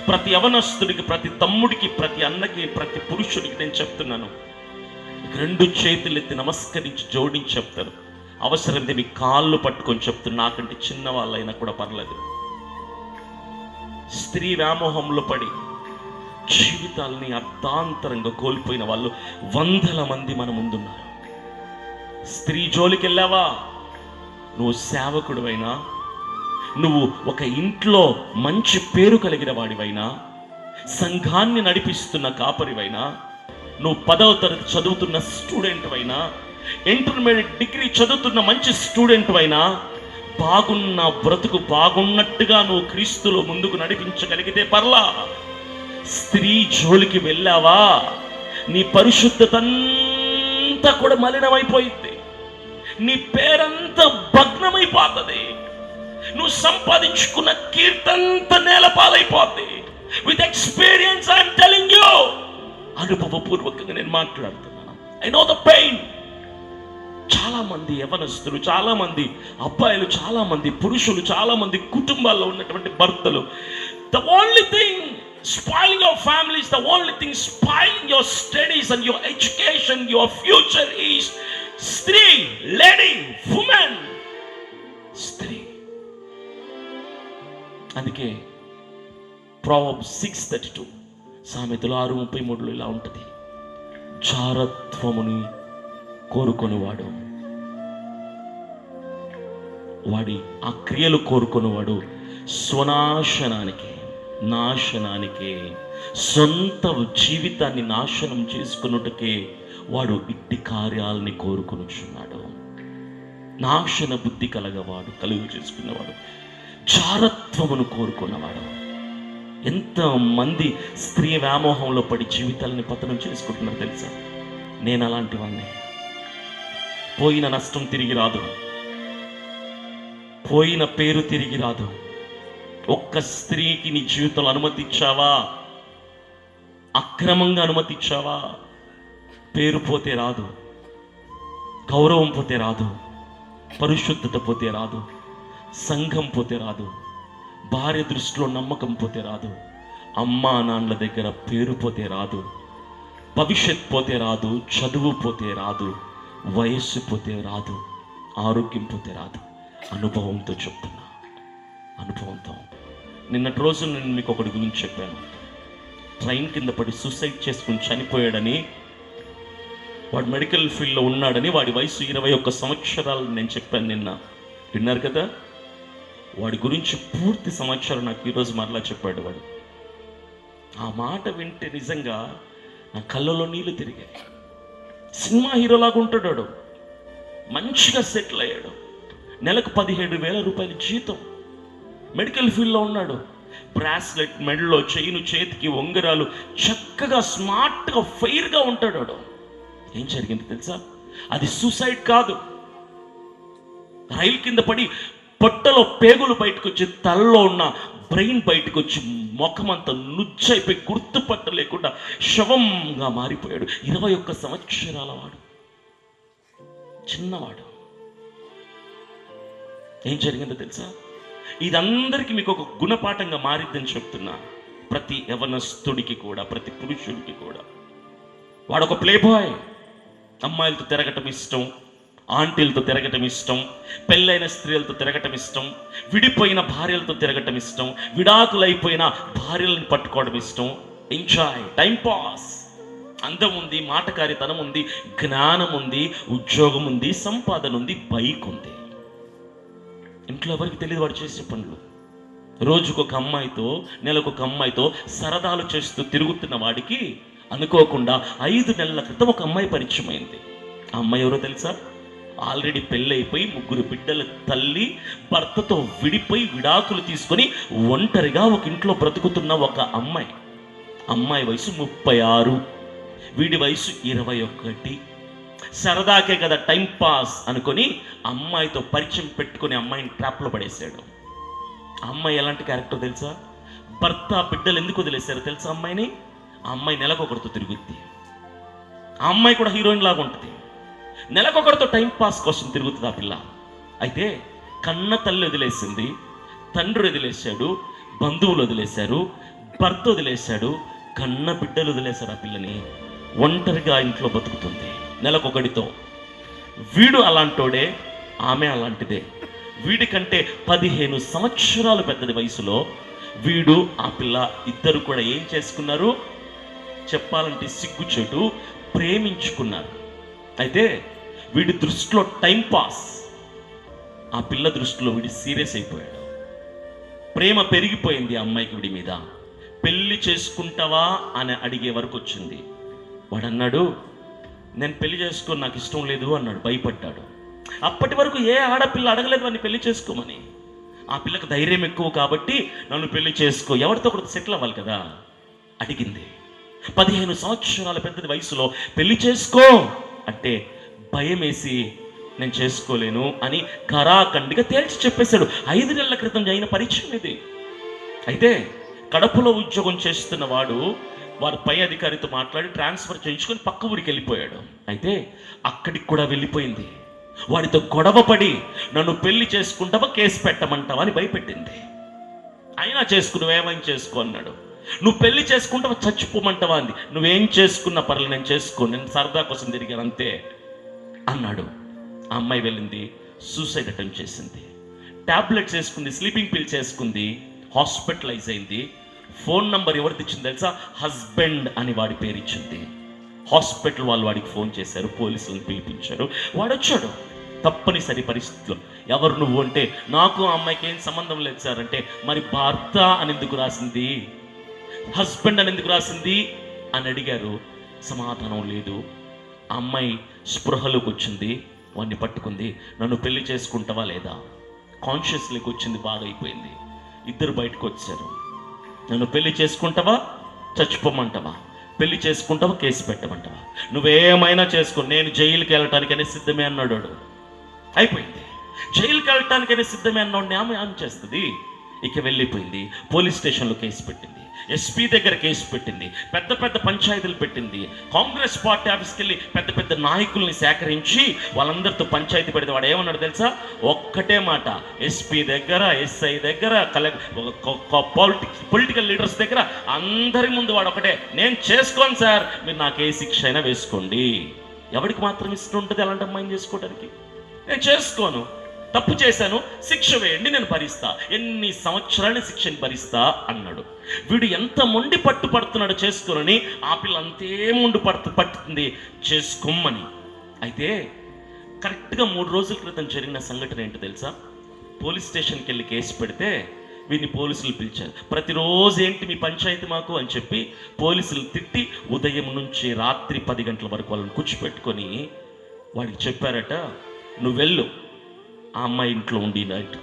ప్రతి యవనస్తుడికి, ప్రతి తమ్ముడికి, ప్రతి అన్నకి, ప్రతి పురుషుడికి నేను చెప్తున్నాను, రెండు చేతులు ఎత్తి నమస్కరించి జోడించి చెప్తారు. అవసరమైతే మీ కాళ్ళు పట్టుకొని చెప్తున్నా, నాకంటే చిన్న వాళ్ళైనా కూడా పర్లేదు. స్త్రీ వ్యామోహంలో పడి జీవితాలని అర్థాంతరంగా కోల్పోయిన వాళ్ళు వందల మంది మన ముందున్నారు. స్త్రీ జోలికి వెళ్ళావా, నువ్వు సేవకుడివైనా, నువ్వు ఒక ఇంట్లో మంచి పేరు కలిగిన వాడివైనా, సంఘాన్ని నడిపిస్తున్న కాపరివైనా, నువ్వు 10వ తరగతి చదువుతున్న స్టూడెంట్ అయినా, ఇంటర్మీడియట్ డిగ్రీ చదువుతున్న మంచి స్టూడెంట్ అయినా, బాగున్న బ్రతుకు బాగున్నట్టుగా నువ్వు క్రీస్తులో ముందుకు నడిపించగలిగితే పర్లా. స్త్రీ జోలికి వెళ్ళావా, నీ పరిశుద్ధత అంతా కూడా మలినమైపోయింది, నీ పేరంతా భగ్నమైపోతుంది, నువ్వు సంపాదించుకున్న కీర్తంతా నేలపాలైపోద్ది. With experience I'm telling you, అనుభవపూర్వకంగా నేను మాట్లాడుతున్నాను. I know the pain. చాలా మంది యవనస్తులు, చాలా మంది అబ్బాయిలు, చాలా మంది పురుషులు, చాలా మంది కుటుంబాల్లో ఉన్నటువంటి భర్తలు, the only thing spoiling your families, the only thing spoiling your studies and your education, your future is స్త్రీ, లేడీ, ఉమెన్, స్త్రీ. అందుకే Proverbs 6:32, సామెతలు 6:33 ఇలా ఉంటుంది, జారత్వముని కోరుకొనివాడు, వాడి ఆ క్రియలు కోరుకొనివాడు స్వనాశనానికి, నాశనానికి, సొంత జీవితాన్ని నాశనం చేసుకున్నట్టుకే వాడు ఇట్టి కార్యాలని కోరుకొనుచున్నాడు. నాశన బుద్ధి కలుగు చేసుకున్నవాడు, జారత్వమును కోరుకున్నవాడు. ఎంతమంది స్త్రీ వ్యామోహంలో పడి జీవితాలని పతనం చేసుకుంటున్నారు తెలుసా? నేను అలాంటి వాడిని. పోయిన నష్టం తిరిగి రాదు, పోయిన పేరు తిరిగి రాదు. ఒక్క స్త్రీకి నీ జీవితంలో అనుమతిచ్చావా, అక్రమంగా అనుమతిచ్చావా, పేరు పోతే రాదు, గౌరవం పోతే రాదు, పరిశుద్ధత పోతే రాదు, సంఘం పోతే రాదు, భార్య దృష్టిలో నమ్మకం పోతే రాదు, అమ్మా నాన్నల దగ్గర పేరు పోతే రాదు, భవిష్యత్ పోతే రాదు, చదువు పోతే రాదు, వయస్సు పోతే రాదు, ఆరోగ్యం పోతే రాదు. అనుభవంతో చెప్తున్నా, అనుభవంతో. నిన్నటి రోజు నేను మీకు ఒకటి గురించి చెప్పాను. ట్రైన్ కింద పడి సూసైడ్ చేసుకుని చనిపోయాడని, వాడు మెడికల్ ఫీల్డ్లో ఉన్నాడని, వాడి వయసు 21 సంవత్సరాలు నేను చెప్పాను నిన్న. విన్నారు కదా? వాడి గురించి పూర్తి సమాచారం నాకు ఈరోజు మరలా చెప్పాడు వాడు. ఆ మాట వింటే నిజంగా నా కళ్ళలో నీళ్లు తిరిగాయి. సినిమా హీరోలాగా ఉంటాడు వాడు, మంచిగా సెటిల్ అయ్యాడు, నెలకు 17,000 రూపాయల జీతం, మెడికల్ ఫీల్డ్లో ఉన్నాడు, బ్రాస్లెట్ మెడలో, చైను, చేతికి ఉంగరాలు, చక్కగా స్మార్ట్గా ఫెయిర్గా ఉంటాడు వాడు. ఏం జరిగింది తెలుసా? అది సూసైడ్ కాదు. రైలు కింద పడి పొట్టలో పేగులు బయటకు వచ్చి, తలలో ఉన్న బ్రెయిన్ బయటకు వచ్చి, ముఖమంతా నుచ్చైపోయి గుర్తుపట్టలేకుండా శవంగా మారిపోయాడు. 21 సంవత్సరాల వాడు, చిన్నవాడు. ఏం జరిగిందో తెలుసా? ఇదందరికీ మీకు ఒక గుణపాఠంగా మారిద్దని చెప్తున్నా. ప్రతి యవనస్తుడికి కూడా, ప్రతి పురుషుడికి కూడా. వాడు ఒక ప్లే బాయ్, అమ్మాయిలతో తిరగటం ఇష్టం, ఆంటీలతో తిరగటం ఇష్టం, పెళ్ళైన స్త్రీలతో తిరగటం ఇష్టం, విడిపోయిన భార్యలతో తిరగటం ఇష్టం, విడాకులైపోయిన భార్యలను పట్టుకోవడం ఇష్టం. Enjoy, time pass. అందం ఉంది, మాటకారితనం ఉంది, జ్ఞానం ఉంది, ఉద్యోగం ఉంది, సంపాదన ఉంది, బైక్ ఉంది. ఇంట్లో ఎవరికి తెలియదు వాడు చేసే పనులు. రోజుకొక అమ్మాయితో, నెలకొక అమ్మాయితో సరదాలు చేస్తూ తిరుగుతున్న వాడికి అనుకోకుండా 5 నెలల క్రితం ఒక అమ్మాయి పరిచయం అయింది. ఆ అమ్మాయి ఎవరో తెలుసా? ఆల్రెడీ పెళ్ళైపోయి 3 బిడ్డల తల్లి, భర్తతో విడిపోయి విడాకులు తీసుకొని ఒంటరిగా ఒక ఇంట్లో బ్రతుకుతున్న ఒక అమ్మాయి. అమ్మాయి వయసు 36, వీడి వయసు 21. సరదాకే కదా, టైం పాస్ అనుకొని అమ్మాయితో పరిచయం పెట్టుకుని అమ్మాయిని ట్రాప్లో పడేశాడు. ఆ అమ్మాయి ఎలాంటి క్యారెక్టర్ తెలుసా? భర్త బిడ్డలు ఎందుకు వదిలేశారు తెలుసా అమ్మాయిని? ఆ అమ్మాయి నెలకొకరితో తిరుగుద్ది. ఆ అమ్మాయి కూడా హీరోయిన్ లాగా ఉంటుంది. నెలకొకరితో టైం పాస్ కోసం తిరుగుతుంది ఆ పిల్ల. అయితే కన్న తల్లి వదిలేసింది, తండ్రి వదిలేశాడు, బంధువులు వదిలేశారు, భర్త వదిలేశాడు, కన్న బిడ్డలు వదిలేశారు. ఆ పిల్లని ఒంటరిగా ఇంట్లో బతుకుతుంది నెలకొకడితో. వీడు అలాంటోడే, ఆమె అలాంటిదే. వీడికంటే 15 సంవత్సరాలు పెద్దది వయసులో. వీడు ఆ పిల్ల ఇద్దరు కూడా ఏం చేసుకున్నారు చెప్పాలంటే సిగ్గుచేటు, ప్రేమించుకున్నారు. అయితే వీడి దృష్టిలో టైం పాస్, ఆ పిల్ల దృష్టిలో వీడి సీరియస్ అయిపోయాడు. ప్రేమ పెరిగిపోయింది ఆ అమ్మాయికి వీడి మీద. పెళ్లి చేసుకుంటావా అని అడిగే వరకు వచ్చింది. వాడు అన్నాడు, నేను పెళ్లి చేసుకో, నాకు ఇష్టం లేదు అన్నాడు, భయపడ్డాడు. అప్పటి వరకు ఏ ఆడపిల్ల అడగలేదు వాడిని పెళ్లి చేసుకోమని. ఆ పిల్లకి ధైర్యం ఎక్కువ కాబట్టి నన్ను పెళ్లి చేసుకో, ఎవరితో కూడా సెటిల్ అవ్వాలి కదా, అడిగింది. 15 సంవత్సరాల పెద్దది వయసులో పెళ్లి చేసుకో అంటే భయం వేసి నేను చేసుకోలేను అని కరాఖండిగా తేల్చి చెప్పేశాడు. 5 నెలల క్రితం అయిన పరిచయం ఇది. అయితే కడపలో ఉద్యోగం చేస్తున్న వాడు వారి పై అధికారితో మాట్లాడి ట్రాన్స్ఫర్ చేయించుకొని పక్క ఊరికి వెళ్ళిపోయాడు. అయితే అక్కడికి కూడా వెళ్ళిపోయింది. వాడితో గొడవ పడి నన్ను పెళ్లి చేసుకుంటావా, కేసు పెట్టమంటావా అని భయపెట్టింది. అయినా చేసుకు, నువ్వేమైనా చేసుకో అన్నాడు. నువ్వు పెళ్లి చేసుకుంటావా, చచ్చిపోమంటావా అంది. నువ్వేం చేసుకున్నా పర్లేదు, నేను చేసుకో, నేను సరదా కోసం తిరిగాను అంతే అన్నాడు. ఆ అమ్మాయి వెళ్ళింది, సూసైడ్ అటెంప్ట్ చేసింది. టాబ్లెట్స్ వేసుకుంది, స్లీపింగ్ పిల్స్ వేసుకుంది, హాస్పిటలైజ్ అయింది. ఫోన్ నంబర్ ఎవరిది ఇచ్చింది తెలుసా? హస్బెండ్ అని వాడి పేరు ఇచ్చింది. హాస్పిటల్ వాళ్ళు వాడికి ఫోన్ చేశారు, పోలీసులను పిలిపించారు. వాడు వచ్చాడు తప్పనిసరి పరిస్థితుల్లో. ఎవరు నువ్వు అంటే, నాకు ఆ అమ్మాయికి ఏం సంబంధం లేదు సార్ అంటే, మరి భర్త అని ఎందుకు రాసింది, హస్బెండ్ అని ఎందుకు రాసింది అని అడిగారు. సమాధానం లేదు. ఆ అమ్మాయి స్పృహలోకి వచ్చింది, వాడిని పట్టుకుంది. నన్ను పెళ్లి చేసుకుంటావా లేదా, కాన్షియస్లోకి వచ్చింది, బాగా అయిపోయింది. ఇద్దరు బయటకు వచ్చారు. నన్ను పెళ్లి చేసుకుంటావా, చచ్చిపోమంటావా, పెళ్లి చేసుకుంటావా, కేసు పెట్టమంటావా, నువ్వేమైనా చేసుకో, నేను జైలుకి వెళ్ళటానికనే సిద్ధమే అన్నాడు. అయిపోయింది. జైలుకి వెళ్ళటానికనే సిద్ధమే అన్నాడు. ఆమె చేస్తుంది. ఇక వెళ్ళిపోయింది. పోలీస్ స్టేషన్లో కేసు పెట్టింది, ఎస్పీ దగ్గర కేసు పెట్టింది, పెద్ద పెద్ద పంచాయతీలు పెట్టింది. కాంగ్రెస్ పార్టీ ఆఫీస్కి వెళ్ళి పెద్ద పెద్ద నాయకుల్ని సేకరించి వాళ్ళందరితో పంచాయతీ పెడితే వాడు ఏమన్నాడు తెలుసా? ఒక్కటే మాట, ఎస్పీ దగ్గర, ఎస్ఐ దగ్గర, పొలిటికల్ లీడర్స్ దగ్గర అందరి ముందు వాడు ఒకటే, నేను చేసుకోను సార్, మీరు నాకు ఏ శిక్ష అయినా వేసుకోండి. ఎవరికి మాత్రం ఇష్టం ఉంటుంది అలాంటి అమ్మాయిని చేసుకోవడానికి? నేను చేసుకోను, తప్పు చేశాను, శిక్ష వేయండి, నేను భరిస్తా, ఎన్ని సంవత్సరాలని శిక్షని భరిస్తా అన్నాడు. వీడు ఎంత మొండి పట్టుపడుతున్నాడు చేసుకోనని, ఆ పిల్ల అంతే మొండి పట్టుతుంది చేసుకోమని. అయితే కరెక్ట్గా 3 రోజుల క్రితం జరిగిన సంఘటన ఏంటో తెలుసా? పోలీస్ స్టేషన్కి వెళ్ళి కేసు పెడితే వీడిని పోలీసులు పిలిచారు. ప్రతిరోజు ఏంటి మీ పంచాయతీ మాకు అని చెప్పి పోలీసులు తిట్టి ఉదయం నుంచి రాత్రి 10 గంటల వరకు వాళ్ళని కూర్చోపెట్టుకొని వాడికి చెప్పారట, నువ్వు వెళ్ళు, ఆ అమ్మాయి ఇంట్లో ఉండి నైట్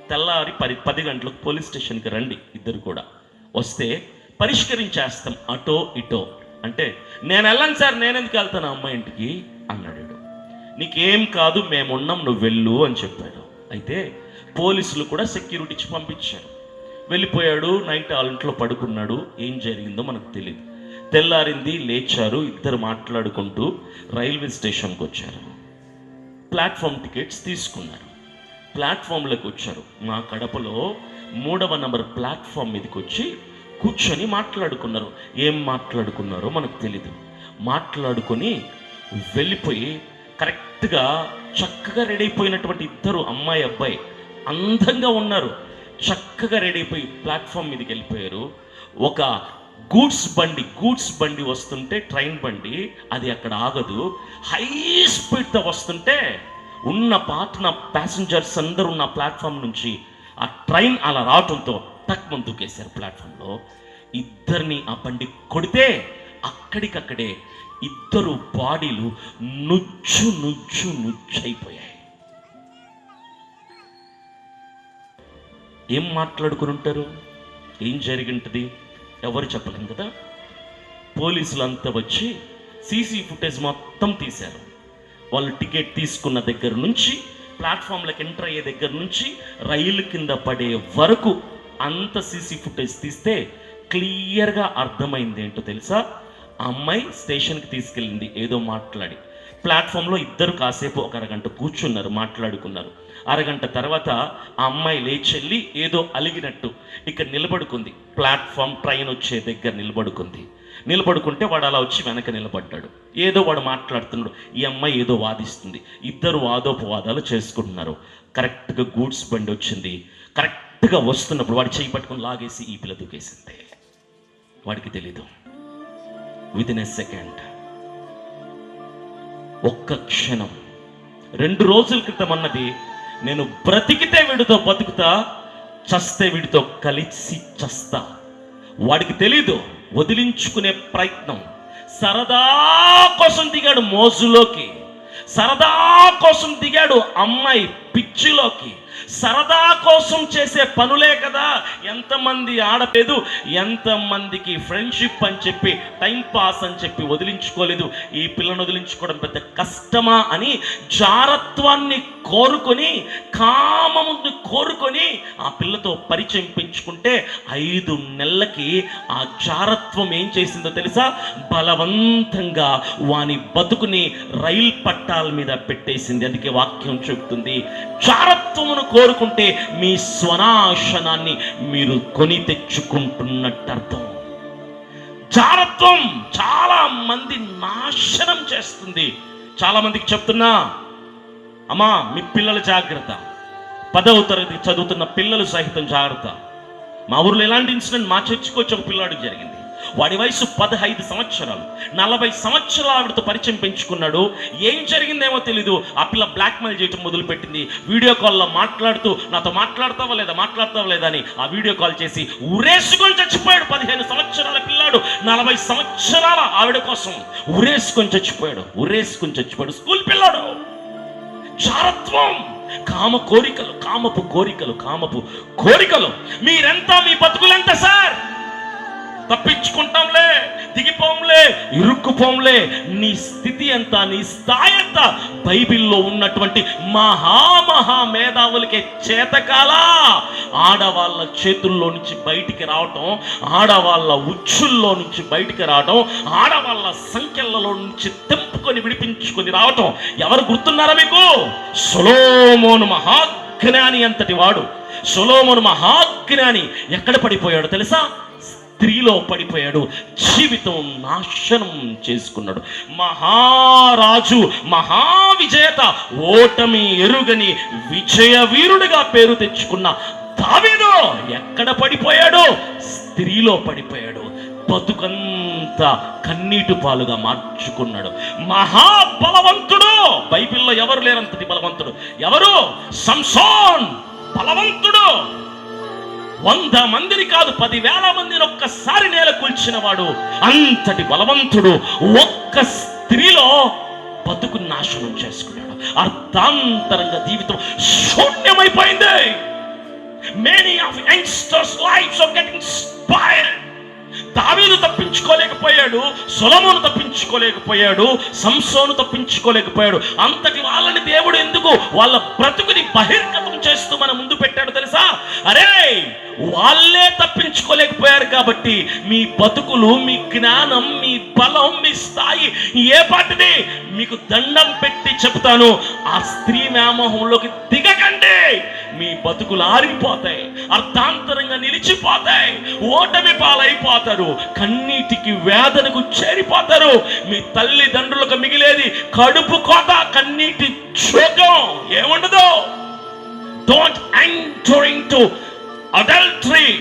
తెల్లారి 10 గంటలకు పోలీస్ స్టేషన్కి రండి, ఇద్దరు కూడా వస్తే పరిష్కరించేస్తాం అటో ఇటో అంటే, నేను వెళ్ళను సార్, నేను ఎందుకు వెళ్తాను ఆ అమ్మాయి ఇంటికి అన్నాడు. నీకేం కాదు, మేమున్నాం, నువ్వు వెళ్ళు అని చెప్పాడు. అయితే పోలీసులు కూడా సెక్యూరిటీ ఇచ్చి పంపించారు. వెళ్ళిపోయాడు. నైట్ వాళ్ళ ఇంట్లో పడుకున్నాడు. ఏం జరిగిందో మనకు తెలియదు. తెల్లారింది, లేచారు, ఇద్దరు మాట్లాడుకుంటూ రైల్వే స్టేషన్కి వచ్చారు. ప్లాట్ఫామ్ టికెట్స్ తీసుకున్నారు. ప్లాట్ఫామ్లోకి వచ్చారు. మా కడపలో 3వ నంబర్ ప్లాట్ఫామ్ మీదకి వచ్చి కూర్చొని మాట్లాడుకున్నారు. ఏం మాట్లాడుకున్నారో మనకు తెలీదు. మాట్లాడుకొని వెళ్ళిపోయి కరెక్ట్గా చక్కగా రెడీ అయిపోయినటువంటి ఇద్దరు అమ్మాయి అబ్బాయి అందంగా ఉన్నారు. చక్కగా రెడీ అయిపోయి ప్లాట్ఫామ్ మీదకి వెళ్ళిపోయారు. ఒక గూడ్స్ బండి వస్తుంటే, ట్రైన్ బండి, అది అక్కడ ఆగదు. హై స్పీడ్తో వస్తుంటే ఉన్న పాటన ప్యాసింజర్స్ అందరూ ఉన్న ప్లాట్ఫామ్ నుంచి ఆ ట్రైన్ అలా రావటంతో టక్ మంది దూకేశారు ప్లాట్ఫామ్లో. ఇద్దరిని ఆ బండి కొడితే అక్కడికక్కడే ఇద్దరు బాడీలు నుజ్జైపోయాయి. ఏం మాట్లాడుకుని ఉంటారు, ఏం జరిగింటుంది ఎవరు చెప్పలేం కదా. పోలీసులంతా వచ్చి సీసీ ఫుటేజ్ మొత్తం తీశారు. వాళ్ళు టికెట్ తీసుకున్న దగ్గర నుంచి, ప్లాట్ఫామ్లకు ఎంటర్ అయ్యే దగ్గర నుంచి, రైలు కింద పడే వరకు అంత సీసీ ఫుటేజ్ తీస్తే క్లియర్గా అర్థమైంది ఏంటో తెలుసా? ఆ అమ్మాయి స్టేషన్కి తీసుకెళ్ళింది ఏదో మాట్లాడి, ప్లాట్ఫామ్లో ఇద్దరు కాసేపు ఒక అరగంట కూర్చున్నారు, మాట్లాడుకున్నారు. అరగంట తర్వాత ఆ అమ్మాయి లేచెళ్ళి ఏదో అలిగినట్టు ఇక్కడ నిలబడుకుంది. ప్లాట్ఫామ్ ట్రైన్ వచ్చే దగ్గర నిలబడుకుంటే వాడు అలా వచ్చి వెనక నిలబడ్డాడు. ఏదో వాడు మాట్లాడుతున్నాడు, ఈ అమ్మాయి ఏదో వాదిస్తుంది. ఇద్దరు వాదోపవాదాలు చేసుకుంటున్నారు. కరెక్ట్గా గూడ్స్ బండి వచ్చింది. కరెక్ట్గా వస్తున్నప్పుడు వాడు చేయి పట్టుకొని లాగేసి ఈ పిల్ల దూకేసింది. వాడికి తెలీదు. విదిన్ ఎ సెకండ్, ఒక్క క్షణం, 2 రోజుల క్రితం అన్నది నేను బ్రతికితే వీడితో బతుకుతా, చస్తే వీడితో కలిసి చస్తా. వాడికి తెలీదు. వదిలించుకునే ప్రయత్నం. సరదా కోసం దిగాడు మోజులోకి, సరదా కోసం దిగాడు అమ్మాయి పిచ్చిలోకి. సరదా కోసం చేసే పనులే కదా. ఎంతమంది ఆడలేదు, ఎంతమందికి ఫ్రెండ్షిప్ అని చెప్పి, టైం పాస్ అని చెప్పి వదిలించుకోలేదు. ఈ పిల్లను వదిలించుకోవడం పెద్ద కష్టమా అని జారత్వాన్ని కోరుకొని, కామమును కోరుకొని ఆ పిల్లతో పరిచయం పెంచుకుంటే 5 నెలలకి ఆ జారత్వం ఏం చేసిందో తెలుసా? బలవంతంగా వాని బతుకుని రైలు పట్టాల మీద పెట్టేసింది. అందుకే వాక్యం చెబుతుంది, జారత్వమును కోరుకుంటే మీ స్వనాశనాన్ని మీరు కొని తెచ్చుకుంటున్నట్టు అర్థం. జారత్వం చాలా మంది నాశనం చేస్తుంది. చాలా మందికి చెప్తున్నా, అమ్మా మీ పిల్లలు జాగ్రత్త, 10వ తరగతి చదువుతున్న పిల్లలు సహితం జాగ్రత్త. మా ఊర్లో ఎలాంటి ఇన్సిడెంట్, మా చర్చికి వచ్చి ఒక పిల్లాడికి జరిగింది. వాడి వయసు 15 సంవత్సరాలు, 40 సంవత్సరాలు ఆవిడతో పరిచయం పెంచుకున్నాడు. ఏం జరిగిందేమో తెలీదు, ఆ పిల్ల బ్లాక్మెయిల్ చేయటం మొదలుపెట్టింది. వీడియో కాల్లో మాట్లాడుతూ, నాతో మాట్లాడతావా లేదా అని ఆ వీడియో కాల్ చేసి ఉరేసుకొని చచ్చిపోయాడు. 15 సంవత్సరాల పిల్లాడు 40 సంవత్సరాల ఆవిడ కోసం ఉరేసుకొని చచ్చిపోయాడు. స్కూల్ పిల్లాడు. జారత్వం, కామపు కోరికలు. మీరెంత, మీ బతుకులెంత సార్? తప్పించుకుంటాంలే, దిగిపోంలే, ఇరుక్కుపోంలే. నీ స్థితి ఎంత, నీ స్థాయి ఎంత? బైబిల్లో ఉన్నటువంటి మహా మేధావులకే చేతకాలా ఆడవాళ్ళ చేతుల్లో నుంచి బయటికి రావటం, ఆడవాళ్ళ ఉచ్చుల్లో నుంచి బయటికి రావటం, ఆడవాళ్ళ సంఖ్యలలో నుంచి తెంపుకొని విడిపించుకొని రావటం. ఎవరు గుర్తున్నారా మీకు? సొలొమోను మహాజ్ఞాని అంతటి వాడు. సొలొమోను మహాజ్ఞాని ఎక్కడ పడిపోయాడు తెలుసా? స్త్రీలో పడిపోయాడు. జీవితం నాశనం చేసుకున్నాడు. మహారాజు, మహావిజేత, ఓటమి ఎరుగని విజయ వీరుడిగా పేరు తెచ్చుకున్న దావీదు ఎక్కడ పడిపోయాడు? స్త్రీలో పడిపోయాడు. బతుకంతా కన్నీటి పాలుగా మార్చుకున్నాడు. మహాబలవంతుడు. బైబిల్లో ఎవరు లేరంతటి బలవంతుడు. ఎవరు? సంసోన్. బలవంతుడు. 100 మందిని కాదు, 10,000 మందిని ఒక్కసారి నేల కూల్చిన వాడు. అంతటి బలవంతుడు. ఒక్క స్త్రీలో బతుకు నాశనం చేసుకున్నాడు. అర్థాంతరంగా జీవితం శూన్యమైపోయింది. Many of youngsters' lives are getting spoiled. దావీదు తప్పించుకోలేకపోయాడు, సొలొమోను తప్పించుకోలేకపోయాడు, సంసోను తప్పించుకోలేకపోయాడు. అంతటి వాళ్ళని దేవుడు ఎందుకు వాళ్ళ బ్రతుకుని బహిర్గతం చేస్తూ మన ముందు పెట్టాడు తెలుసా? అరే, వాళ్ళే తప్పించుకోలేకపోయారు కాబట్టి మీ బతుకులు, మీ జ్ఞానం, మీ బలం, మీ స్థాయి ఏ పాటిది? మీకు దండం పెట్టి చెప్తాను, ఆ స్త్రీ వ్యామోహంలోకి దిగకండి. మీ బతుకులు ఆరిపోతాయి, అర్థాంతరంగా నిలిచిపోతాయి, ఓటమి పాలైపోతారు, కన్నీటికి వేదనకు చేరిపోతారు. మీ తల్లిదండ్రులకు మిగిలేది కడుపు కోత, కన్నీటి క్షోభం ఏముండదు. Don't enter into adultery.